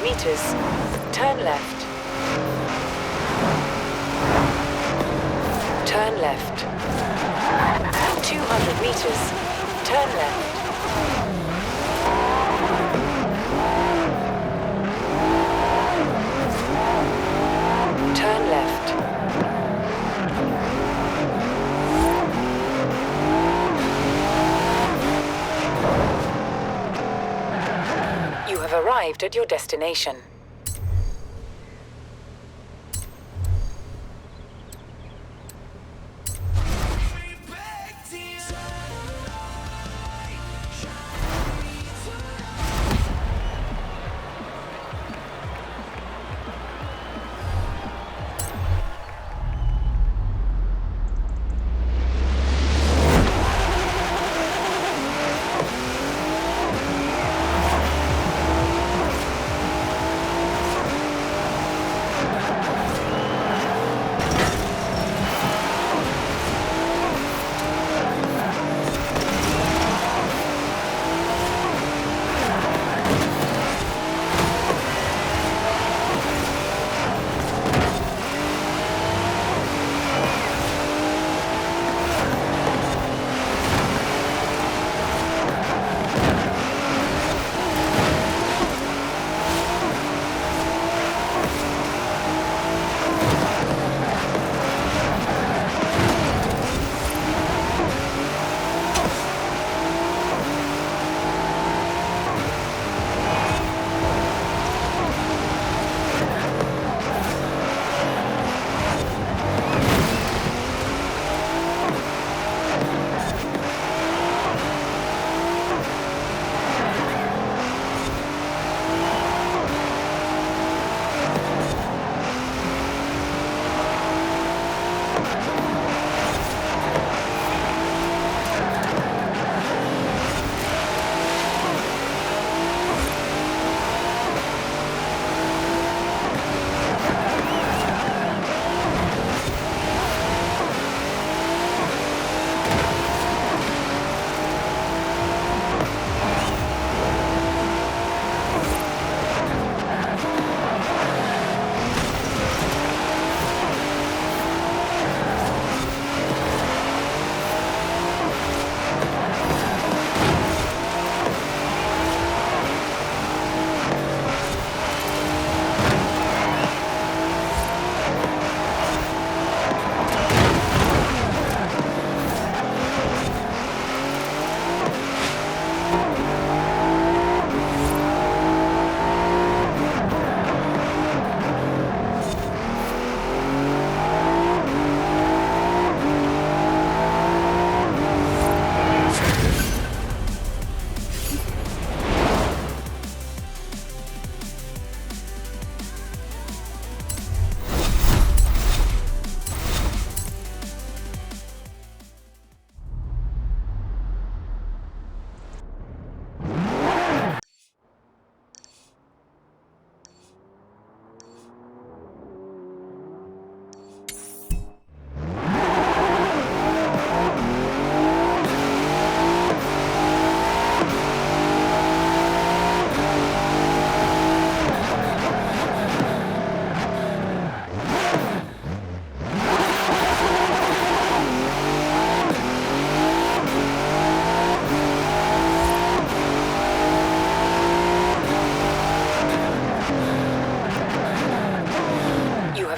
200 meters, turn left. Turn left. 200 meters, turn left. Turn left. You have arrived at your destination.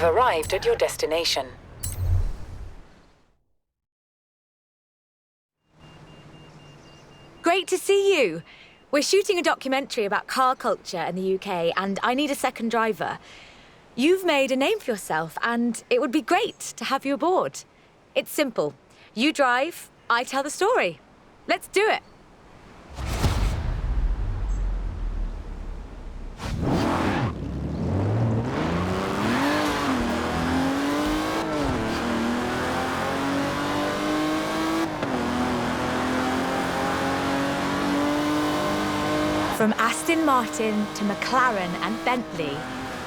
Arrived at your destination. Great to see you. We're shooting a documentary about car culture in the UK and I need a second driver. You've made a name for yourself and it would be great to have you aboard. It's simple. You drive, I tell the story. Let's do it. From Aston Martin to McLaren and Bentley,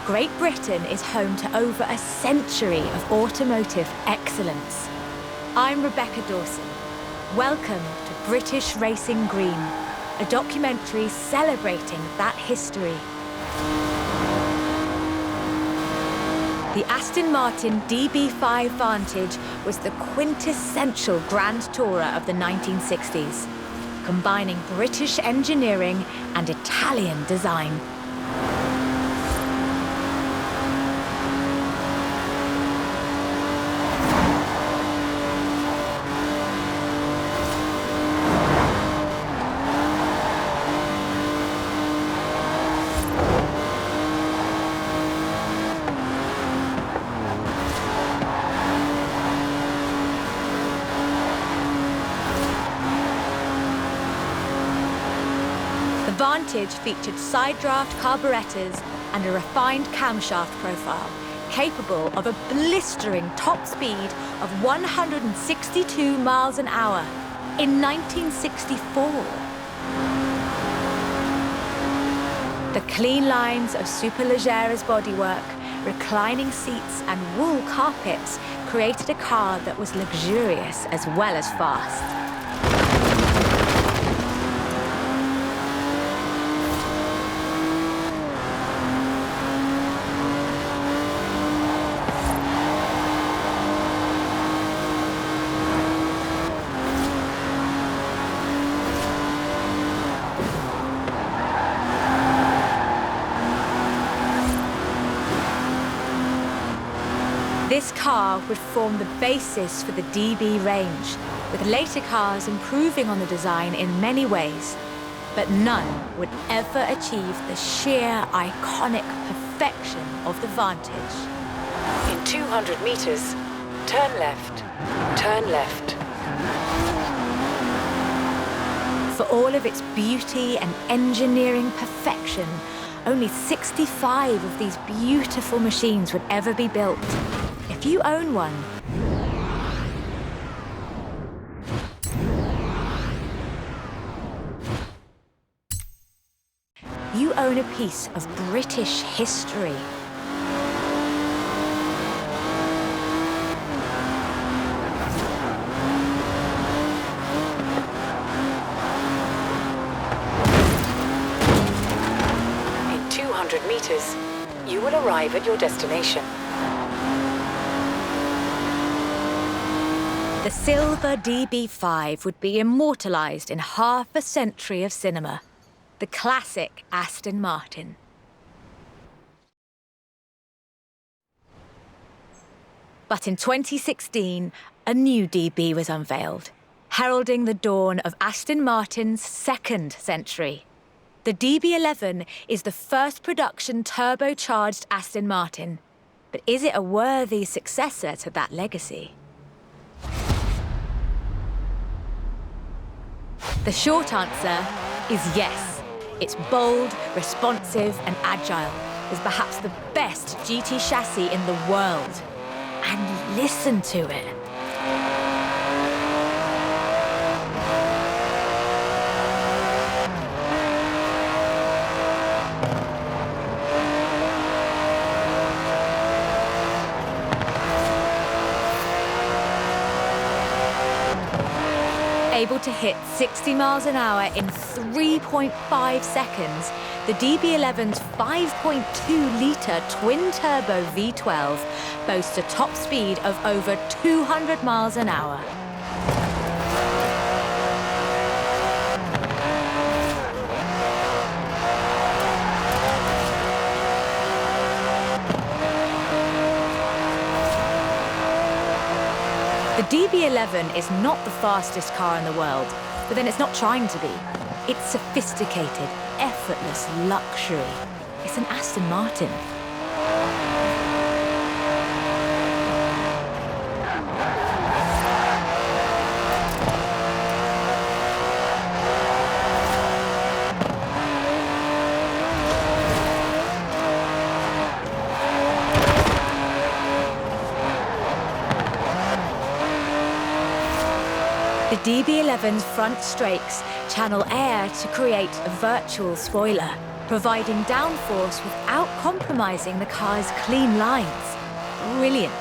Great Britain is home to over a century of automotive excellence. I'm Rebecca Dawson. Welcome to British Racing Green, a documentary celebrating that history. The Aston Martin DB5 Vantage was the quintessential grand tourer of the 1960s, combining British engineering and Italian design. The Vantage featured side-draft carburetors and a refined camshaft profile, capable of a blistering top speed of 162 miles an hour in 1964. The clean lines of Superleggera's bodywork, reclining seats and wool carpets created a car that was luxurious as well as fast. This car would form the basis for the DB range, with later cars improving on the design in many ways. But none would ever achieve the sheer, iconic perfection of the Vantage. In 200 meters, turn left. Turn left. For all of its beauty and engineering perfection, only 65 of these beautiful machines would ever be built. If you own one, you own a piece of British history. In 200 meters, you will arrive at your destination. The silver DB5 would be immortalized in half a century of cinema. The classic Aston Martin. But in 2016, a new DB was unveiled, heralding the dawn of Aston Martin's second century. The DB11 is the first production turbocharged Aston Martin. But is it a worthy successor to that legacy? The short answer is yes. It's bold, responsive, and agile. It's perhaps the best GT chassis in the world. And listen to it. Able to hit 60 miles an hour in 3.5 seconds, the DB11's 5.2-litre twin-turbo V12 boasts a top speed of over 200 miles an hour. The DB11 is not the fastest car in the world, but then it's not trying to be. It's sophisticated, effortless luxury. It's an Aston Martin. The DB11's front strakes channel air to create a virtual spoiler, providing downforce without compromising the car's clean lines. Brilliant.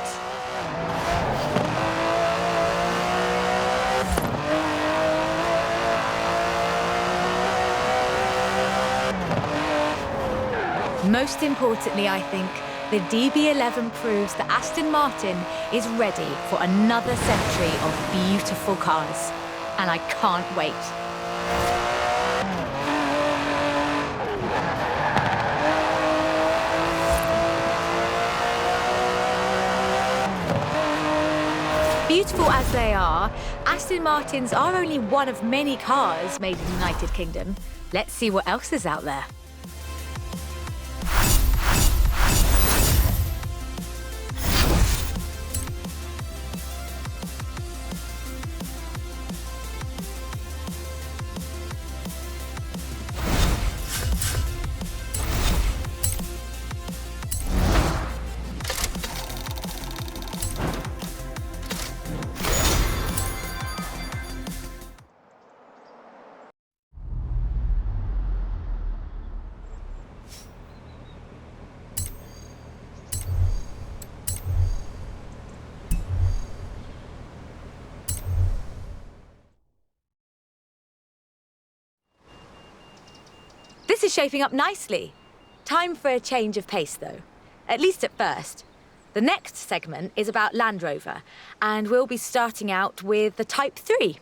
Most importantly, I think, the DB11 proves that Aston Martin is ready for another century of beautiful cars. And I can't wait. Beautiful as they are, Aston Martins are only one of many cars made in the United Kingdom. Let's see what else is out there. This is shaping up nicely. Time for a change of pace, though. At least at first. The next segment is about Land Rover, and we'll be starting out with the Type 3.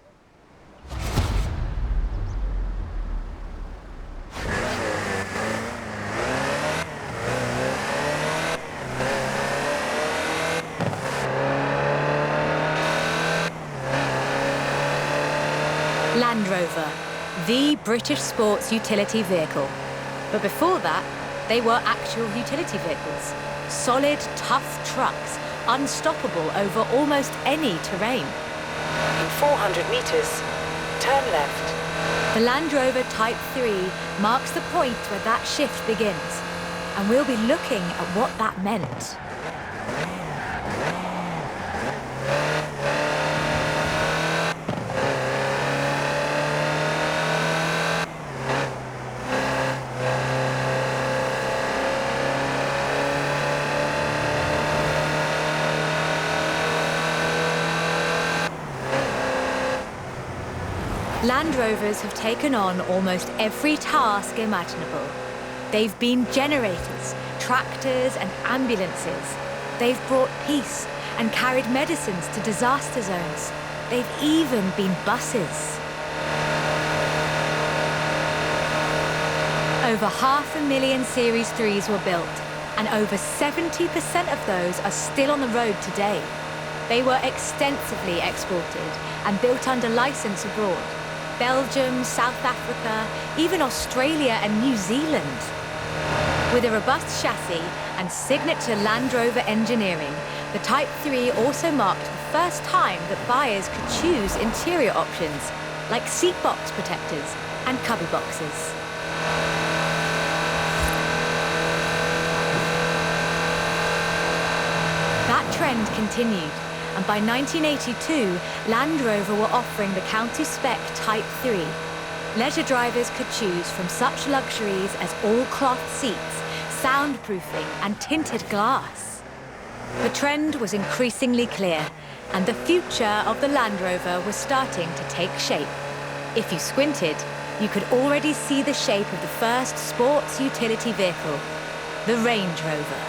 Land Rover, the British sports utility vehicle. But before that, they were actual utility vehicles. Solid, tough trucks, unstoppable over almost any terrain. In 400 meters, turn left. The Land Rover Type 3 marks the point where that shift begins, and we'll be looking at what that meant. Land Rovers have taken on almost every task imaginable. They've been generators, tractors and ambulances. They've brought peace and carried medicines to disaster zones. They've even been buses. Over 500,000 Series 3s were built, and over 70% of those are still on the road today. They were extensively exported and built under license abroad. Belgium, South Africa, even Australia and New Zealand. With a robust chassis and signature Land Rover engineering, the Type 3 also marked the first time that buyers could choose interior options, like seat box protectors and cubby boxes. That trend continued, and by 1982, Land Rover were offering the county spec Type 3. Leisure drivers could choose from such luxuries as all-cloth seats, soundproofing and tinted glass. The trend was increasingly clear, and the future of the Land Rover was starting to take shape. If you squinted, you could already see the shape of the first sports utility vehicle, the Range Rover.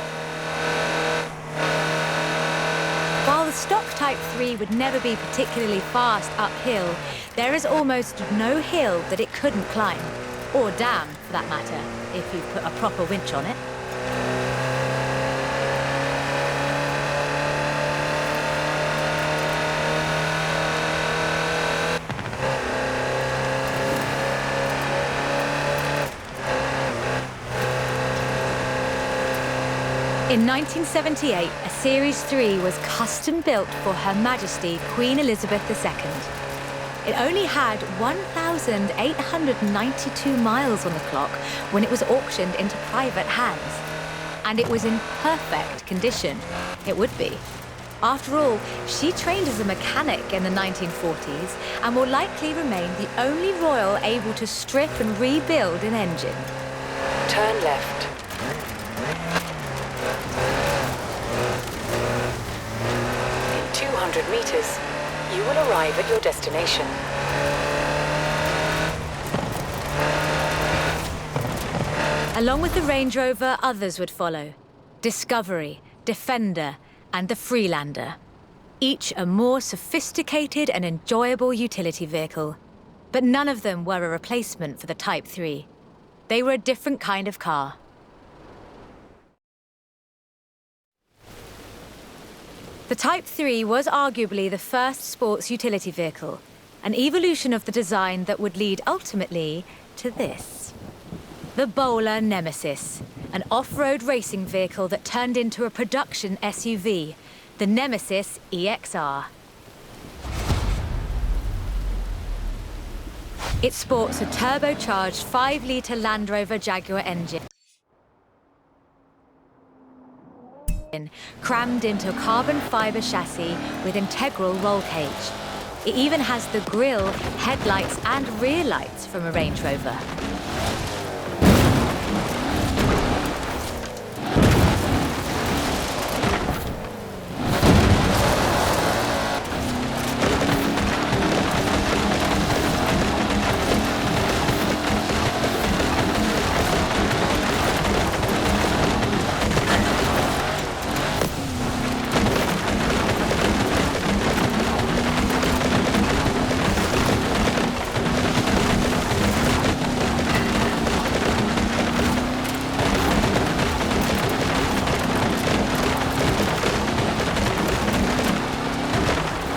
While the stock Type 3 would never be particularly fast uphill, there is almost no hill that it couldn't climb. Or down, for that matter, if you put a proper winch on it. In 1978, a Series 3 was custom-built for Her Majesty Queen Elizabeth II. It only had 1,892 miles on the clock when it was auctioned into private hands. And it was in perfect condition. It would be. After all, she trained as a mechanic in the 1940s and will likely remain the only royal able to strip and rebuild an engine. Turn left. In 200 meters, you will arrive at your destination. Along with the Range Rover, others would follow. Discovery, Defender, and the Freelander. Each a more sophisticated and enjoyable utility vehicle. But none of them were a replacement for the Type 3. They were a different kind of car. The Type 3 was arguably the first sports utility vehicle, an evolution of the design that would lead ultimately to this. The Bowler Nemesis, an off-road racing vehicle that turned into a production SUV, the Nemesis EXR. It sports a turbocharged 5-litre Land Rover Jaguar engine, crammed into a carbon fibre chassis with integral roll cage. It even has the grille, headlights and rear lights from a Range Rover.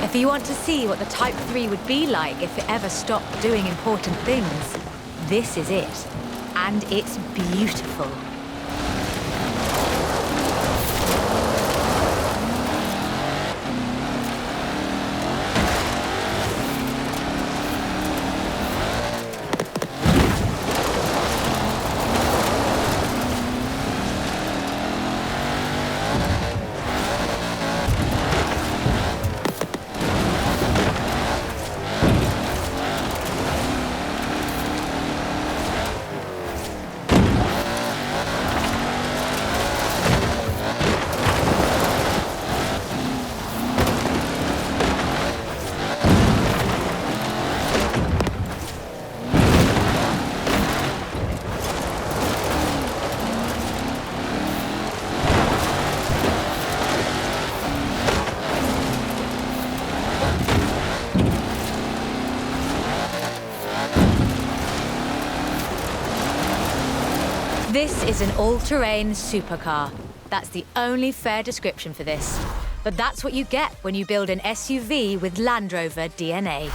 If you want to see what the Type 3 would be like if it ever stopped doing important things, this is it. And it's beautiful. This is an all-terrain supercar. That's the only fair description for this. But that's what you get when you build an SUV with Land Rover DNA.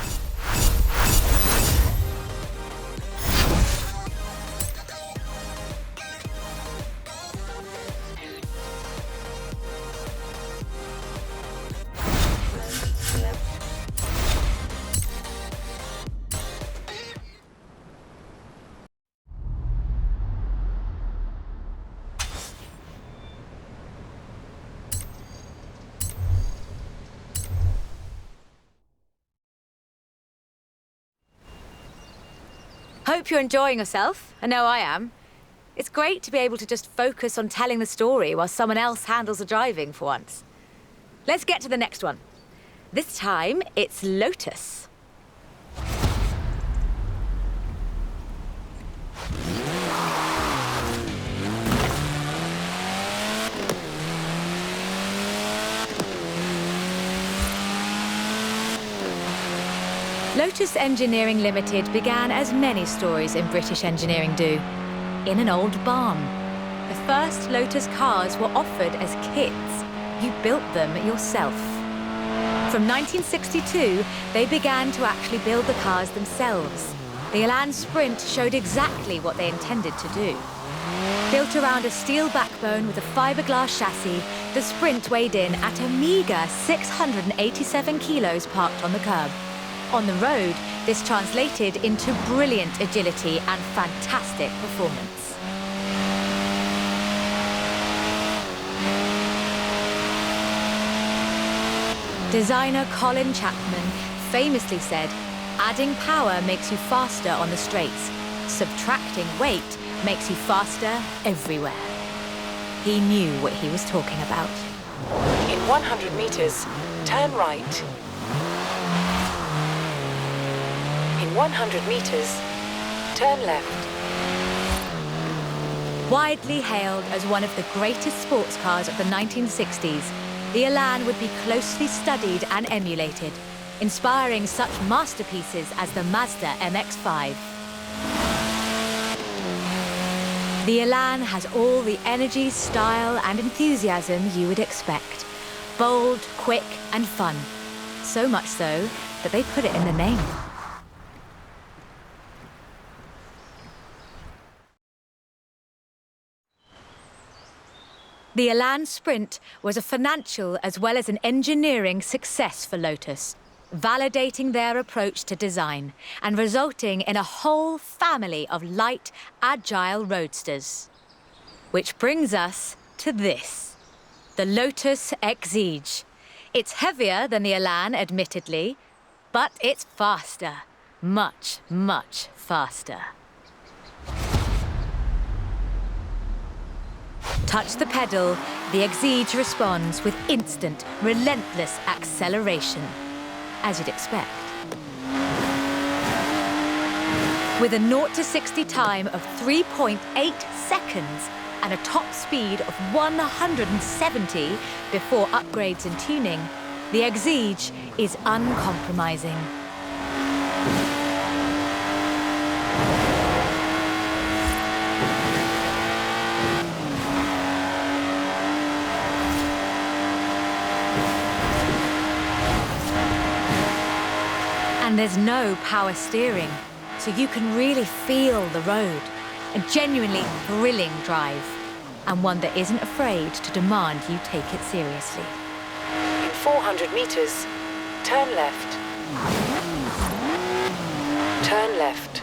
Hope you're enjoying yourself. I know I am. It's great to be able to just focus on telling the story while someone else handles the driving for once. Let's get to the next one. This time, it's Lotus. Lotus Engineering Limited began as many stories in British engineering do, in an old barn. The first Lotus cars were offered as kits. You built them yourself. From 1962, they began to actually build the cars themselves. The Elan Sprint showed exactly what they intended to do. Built around a steel backbone with a fiberglass chassis, the Sprint weighed in at a meager 687 kilos parked on the curb. On the road, this translated into brilliant agility and fantastic performance. Designer Colin Chapman famously said, "Adding power makes you faster on the straights. Subtracting weight makes you faster everywhere." He knew what he was talking about. In 100 meters, turn right. In 100 meters, turn left. Widely hailed as one of the greatest sports cars of the 1960s, the Elan would be closely studied and emulated, inspiring such masterpieces as the Mazda MX-5. The Elan has all the energy, style, and enthusiasm you would expect. Bold, quick, and fun. So much so that they put it in the name. The Elan Sprint was a financial as well as an engineering success for Lotus, validating their approach to design and resulting in a whole family of light, agile roadsters. Which brings us to this, the Lotus Exige. It's heavier than the Elan, admittedly, but it's faster. Much, much faster. Touch the pedal, the Exige responds with instant, relentless acceleration, as you'd expect. With a 0 to 60 time of 3.8 seconds and a top speed of 170 before upgrades and tuning, the Exige is uncompromising. And there's no power steering, so you can really feel the road. A genuinely thrilling drive, and one that isn't afraid to demand you take it seriously. In 400 meters, turn left. Turn left.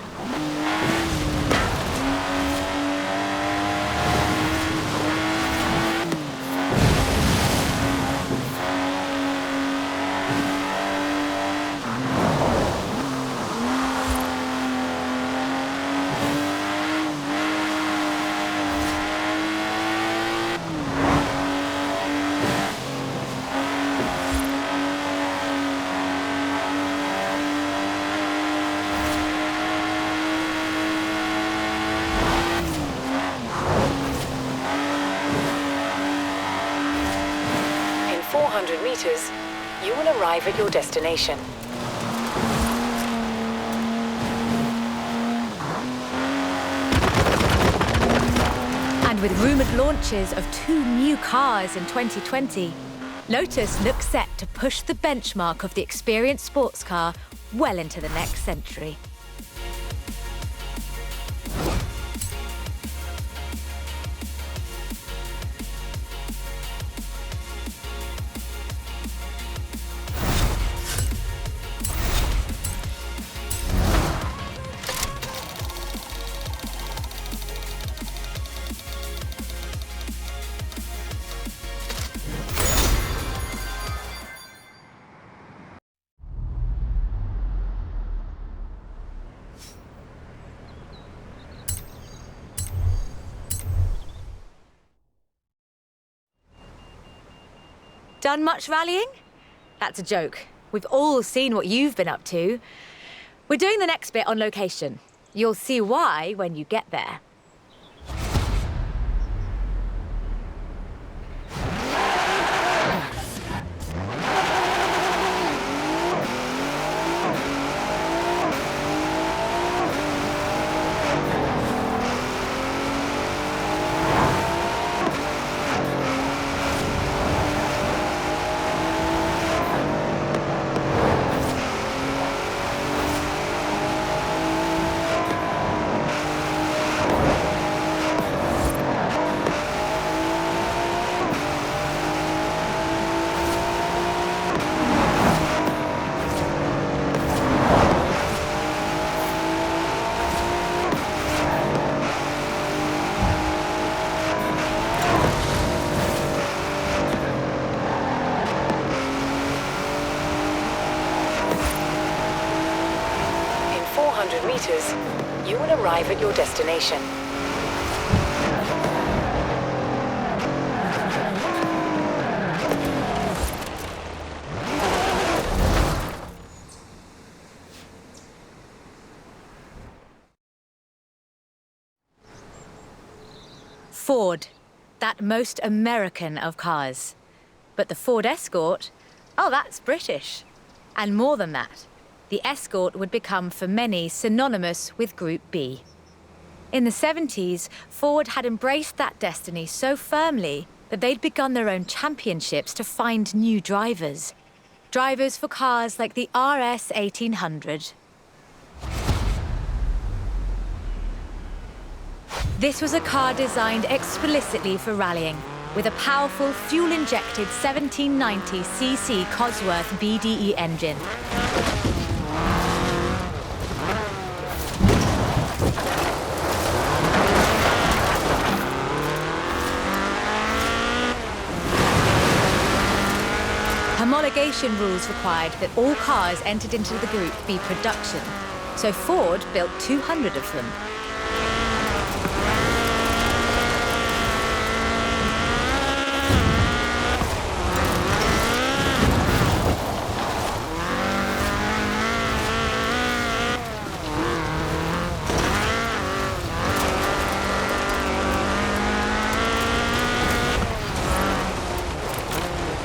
In 400 meters, you will arrive at your destination. And with rumoured launches of 2 new cars in 2020, Lotus looks set to push the benchmark of the experienced sports car well into the next century. Done much rallying? That's a joke. We've all seen what you've been up to. We're doing the next bit on location. You'll see why when you get there. In 400 meters, you will arrive at your destination. Ford, that most American of cars. But the Ford Escort, oh, that's British. And more than that, the Escort would become for many synonymous with Group B. In the 70s, Ford had embraced that destiny so firmly that they'd begun their own championships to find new drivers. Drivers for cars like the RS 1800. This was a car designed explicitly for rallying, with a powerful fuel-injected 1790cc Cosworth BDE engine. Homologation rules required that all cars entered into the group be production, so Ford built 200 of them.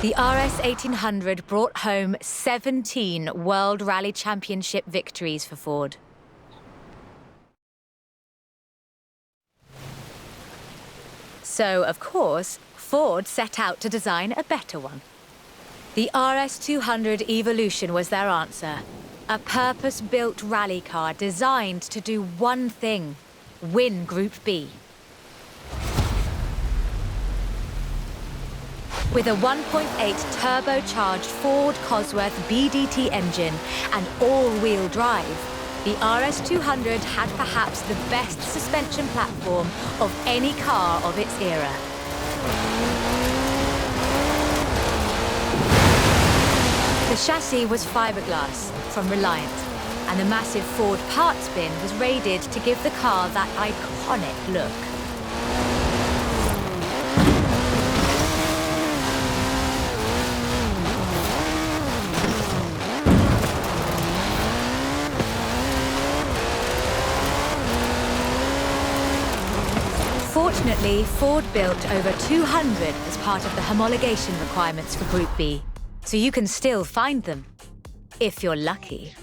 The RS 1800 brought home 17 World Rally Championship victories for Ford. So, of course, Ford set out to design a better one. The RS 200 Evolution was their answer. A purpose-built rally car designed to do one thing: win Group B. With a 1.8 turbocharged Ford Cosworth BDT engine and all-wheel drive, the RS 200 had perhaps the best suspension platform of any car of its era. The chassis was fiberglass from Reliant, and the massive Ford parts bin was raided to give the car that iconic look. Fortunately, Ford built over 200 as part of the homologation requirements for Group B, so you can still find them, if you're lucky.